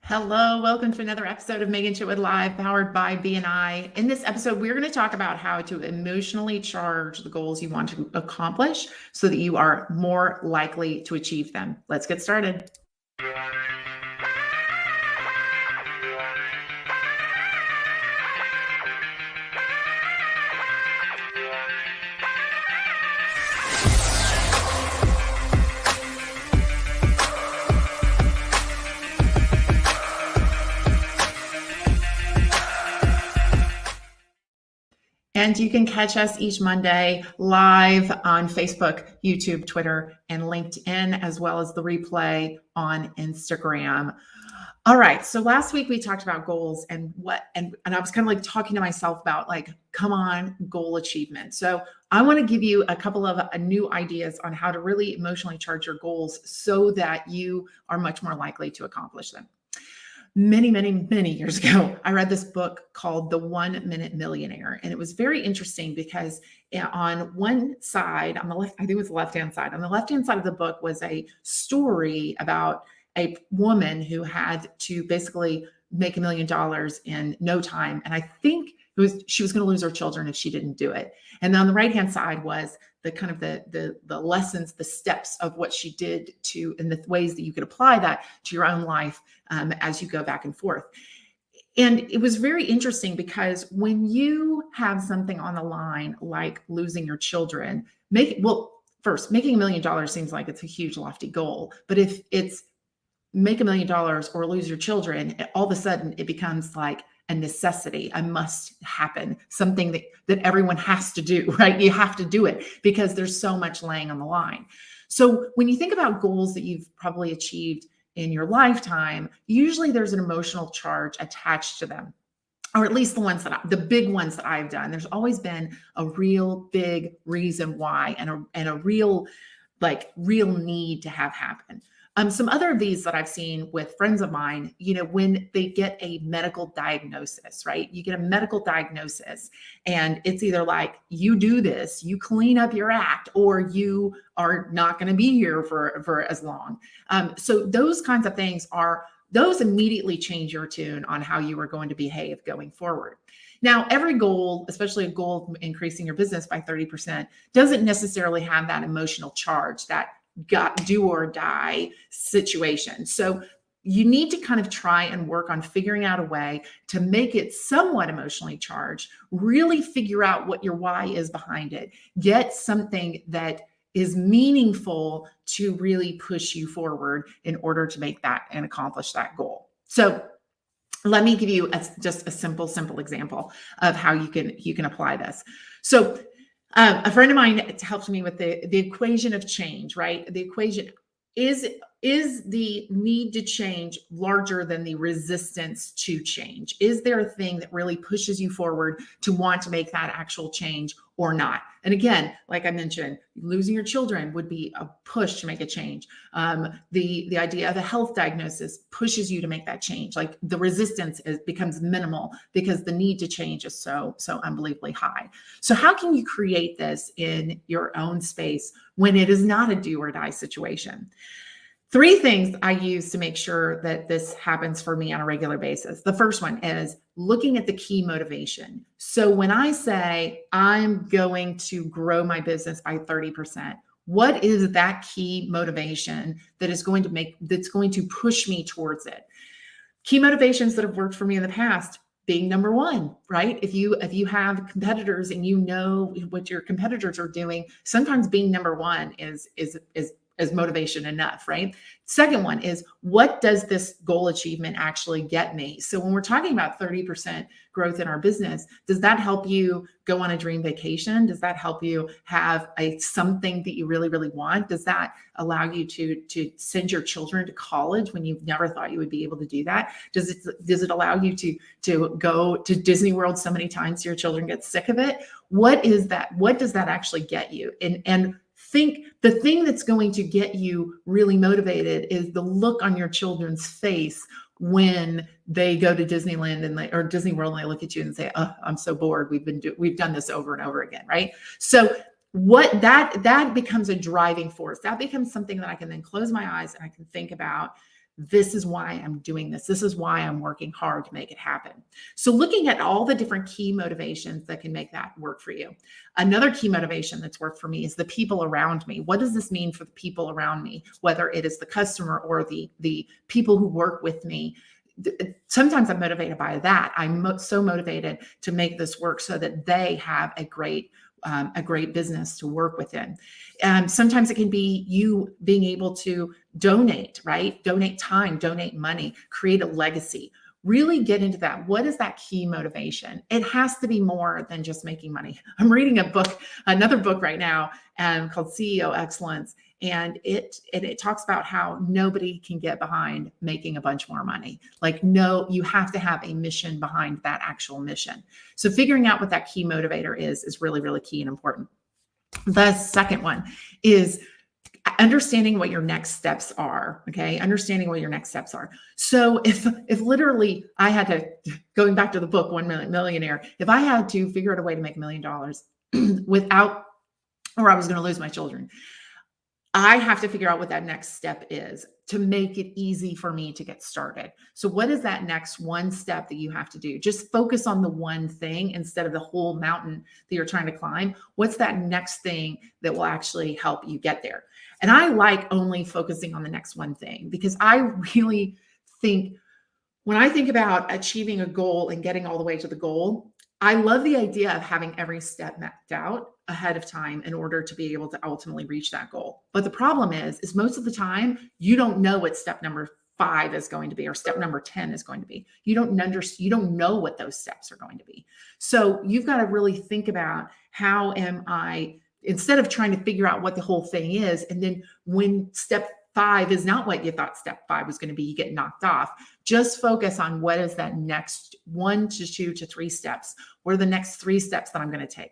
Hello, welcome to another episode of Megan Chitwood Live, powered by BNI. In this episode, we're going to talk about how to emotionally charge the goals you want to accomplish so that you are more likely to achieve them. Let's get started. And you can catch us each Monday live on Facebook, YouTube, Twitter, and LinkedIn, as well as the replay on Instagram. All right. So last week we talked about goals and I was kind of like talking to myself about come on, goal achievement. So I want to give you a couple of new ideas on how to really emotionally charge your goals so that you are much more likely to accomplish them. Many years ago, I read this book called The 1 Minute Millionaire. And it was very interesting because on one side, on the left, I think it was the left-hand side, on the left-hand side of the book was a story about a woman who had to basically make $1 million in no time. And I think she was going to lose her children if she didn't do it. And then on the right-hand side was the kind of the lessons, the steps of what she did and the ways that you could apply that to your own life as you go back and forth. And it was very interesting because when you have something on the line, like losing your children, first, making $1 million seems like it's a huge, lofty goal. But if it's make $1 million or lose your children, all of a sudden it becomes like a necessity, a must happen, something that everyone has to do, right? You have to do it because there's so much laying on the line. So when you think about goals that you've probably achieved in your lifetime, usually there's an emotional charge attached to them, or at least the big ones that I've done. There's always been a real big reason why and a real need to have happen. Some other of these that I've seen with friends of mine, when they get a medical diagnosis, right? You get a medical diagnosis and it's either like, you do this, you clean up your act, or you are not going to be here for as long. So those kinds of things those immediately change your tune on how you are going to behave going forward. Now, every goal, especially a goal of increasing your business by 30%, doesn't necessarily have that emotional charge, that do or die situation. So you need to kind of try and work on figuring out a way to make it somewhat emotionally charged, really figure out what your why is behind it, get something that is meaningful to really push you forward in order to make that and accomplish that goal. So let me give you just a simple example of how you can apply this. So a friend of mine helped me with the equation of change, right? The equation is the need to change larger than the resistance to change? Is there a thing that really pushes you forward to want to make that actual change or not? And again, like I mentioned, losing your children would be a push to make a change. The idea of a health diagnosis pushes you to make that change. Like the resistance becomes minimal because the need to change is so unbelievably high. So how can you create this in your own space when it is not a do or die situation? 3 things I use to make sure that this happens for me on a regular basis. The first one is looking at the key motivation. So when I say I'm going to grow my business by 30%, what is that key motivation that's going to push me towards it? Key motivations that have worked for me in the past: being number one, right? If you have competitors and you know what your competitors are doing, sometimes being number one is motivation enough, right? Second one is, what does this goal achievement actually get me? So when we're talking about 30% growth in our business, does that help you go on a dream vacation? Does that help you have something that you really, really want? Does that allow you to send your children to college when you've never thought you would be able to do that? Does it allow you to go to Disney World so many times your children get sick of it? What is that? What does that actually get you? And think the thing that's going to get you really motivated is the look on your children's face when they go to Disneyland or Disney World and they look at you and say, "Oh, I'm so bored. We've done this over and over again," right? So what that becomes a driving force. That becomes something that I can then close my eyes and I can think about. This is why I'm doing this. This is why I'm working hard to make it happen. So looking at all the different key motivations that can make that work for you. Another key motivation that's worked for me is the people around me. What does this mean for the people around me, whether it is the customer or the people who work with me? Sometimes I'm motivated by that. I'm so motivated to make this work so that they have a great business to work within. Sometimes it can be you being able to donate, right? Donate time, donate money, create a legacy. Really get into that. What is that key motivation? It has to be more than just making money. I'm reading another book right now called CEO Excellence. And it talks about how nobody can get behind making a bunch more money. Like, no, you have to have a mission behind that actual mission. So figuring out what that key motivator is really, really key and important. The second one is understanding what your next steps are. Okay. Understanding what your next steps are. So if literally I had to, going back to the book, 1 Million Millionaire, if I had to figure out a way to make $1 million without, or I was going to lose my children, I have to figure out what that next step is to make it easy for me to get started. So what is that next one step that you have to do? Just focus on the one thing instead of the whole mountain that you're trying to climb. What's that next thing that will actually help you get there? And I like only focusing on the next one thing, because I really think when I think about achieving a goal and getting all the way to the goal, I love the idea of having every step mapped out ahead of time in order to be able to ultimately reach that goal. But the problem is most of the time, you don't know what step number 5 is going to be, or step number 10 is going to be. You don't know what those steps are going to be. So you've got to really think about, how am I, instead of trying to figure out what the whole thing is, and then when step 5 is not what you thought step 5 was going to be, you get knocked off. Just focus on what is that next 1 to 2 to 3 steps. What are the next 3 steps that I'm going to take?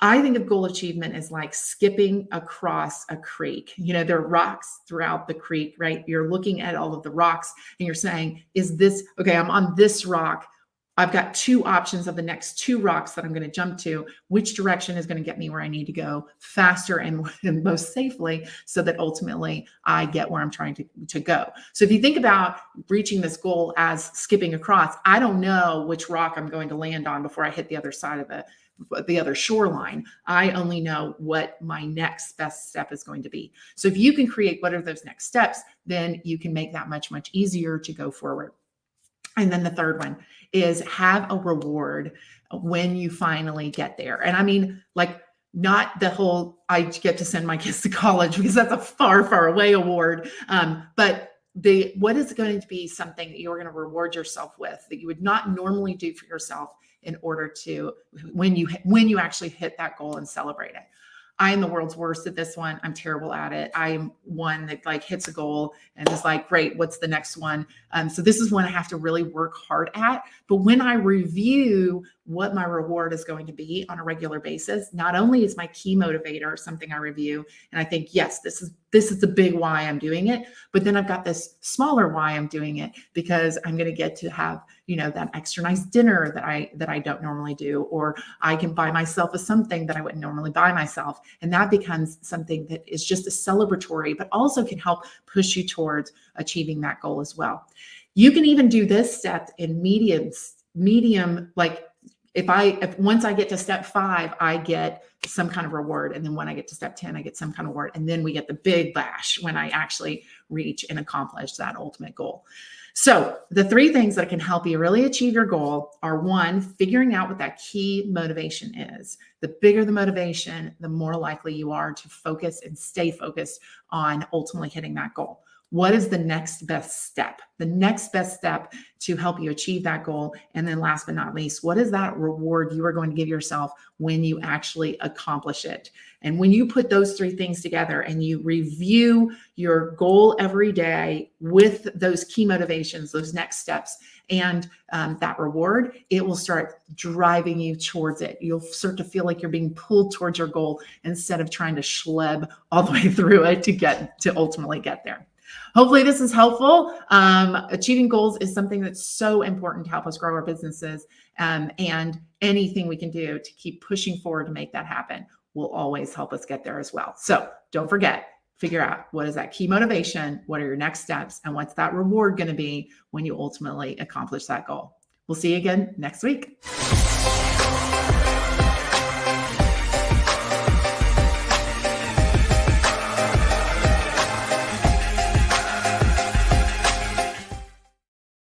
I think of goal achievement as like skipping across a creek. There are rocks throughout the creek, right? You're looking at all of the rocks and you're saying, is this, okay, I'm on this rock. I've got 2 options of the next 2 rocks that I'm going to jump to. Which direction is going to get me where I need to go faster and most safely, so that ultimately I get where I'm trying to go. So if you think about reaching this goal as skipping across, I don't know which rock I'm going to land on before I hit the other side of the other shoreline. I only know what my next best step is going to be. So if you can create what are those next steps, then you can make that much, much easier to go forward. And then the third one is have a reward when you finally get there. And I mean, like, not the whole, I get to send my kids to college, because that's a far, far away award. But what is going to be something that you're going to reward yourself with that you would not normally do for yourself in order to, when you actually hit that goal and celebrate it. I am the world's worst at this one. I'm terrible at it. I am one that like hits a goal and is like, great, what's the next one? So this is one I have to really work hard at. But when I review what my reward is going to be on a regular basis, not only is my key motivator something I review, and I think, yes, this is the big why I'm doing it, but then I've got this smaller why I'm doing it, because I'm going to get to have, that extra nice dinner that I don't normally do, or I can buy myself something that I wouldn't normally buy myself. And that becomes something that is just a celebratory, but also can help push you towards achieving that goal as well. You can even do this step in medium, like if once I get to step 5, I get some kind of reward. And then when I get to step 10, I get some kind of reward. And then we get the big bash when I actually reach and accomplish that ultimate goal. So the 3 things that can help you really achieve your goal are: 1, figuring out what that key motivation is. The bigger the motivation, the more likely you are to focus and stay focused on ultimately hitting that goal. What is the next best step? The next best step to help you achieve that goal. And then last but not least, what is that reward you are going to give yourself when you actually accomplish it? And when you put those 3 things together and you review your goal every day with those key motivations, those next steps, and that reward, it will start driving you towards it. You'll start to feel like you're being pulled towards your goal instead of trying to schlep all the way through it to ultimately get there. Hopefully this is helpful. Achieving goals is something that's so important to help us grow our businesses, and anything we can do to keep pushing forward to make that happen will always help us get there as well. So don't forget, figure out what is that key motivation, what are your next steps, and what's that reward going to be when you ultimately accomplish that goal. We'll see you again next week.